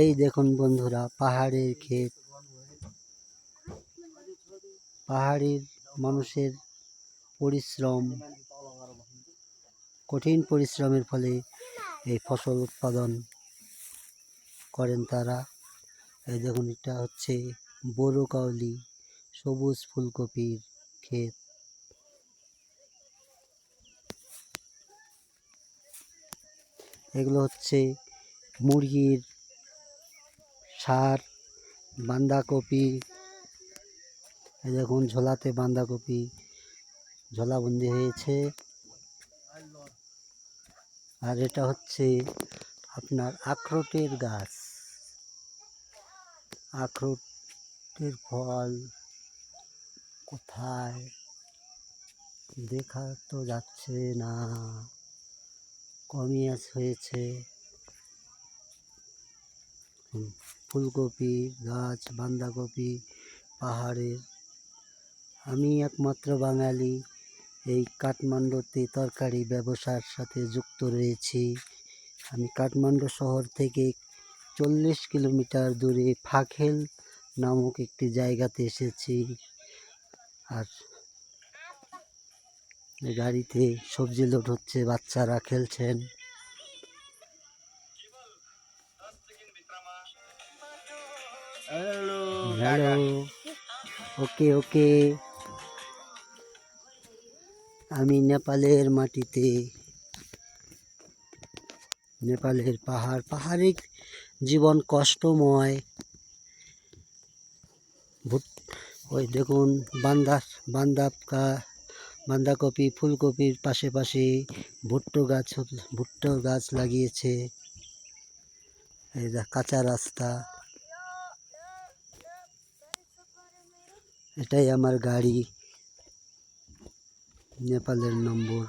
এই দেখুন বন্ধুরা, পাহাড়ের ক্ষেত, পাহাড়ের মানুষের পরিশ্রম, কঠিন পরিশ্রমের ফলে এই ফসল উৎপাদন করেন তারা। এই দেখুন, এটা হচ্ছে বড় কাউলি, সবুজ ফুলকপির ক্ষেত। এগুলো হচ্ছে মুরগির সার, বাঁধাকপি। এই দেখুন, ঝোলাতে বাঁধাকপি ঝোলাবন্দি হয়েছে। আর এটা হচ্ছে আপনার আখরোটের গাছ। আখরোটের ফল কোথায় দেখা তো যাচ্ছে না, কমই হয়েছে। ফুলকপি গাছ, বাঁধাকপি পাহাড়ের। আমি একমাত্র বাঙালি এই কাঠমান্ডুতে তরকারি ব্যবসার সাথে যুক্ত রয়েছি। আমি কাঠমান্ডু শহর থেকে 40 কিলোমিটার দূরে ফাখেল নামক একটি জায়গাতে এসেছি। আর গাড়িতে সবজি লোড হচ্ছে, বাচ্চারা খেলছেন। হ্যালো, ওকে ওকে। আমি নেপালের মাটিতে, নেপালের পাহাড়িক জীবন কষ্টময়। ওই দেখুন, বাঁধাকপি, ফুলকপির পাশে পাশে ভুট্টো গাছ লাগিয়েছে। এই কাঁচা রাস্তা। এটাই আমার গাড়ি, নেপালের নম্বর।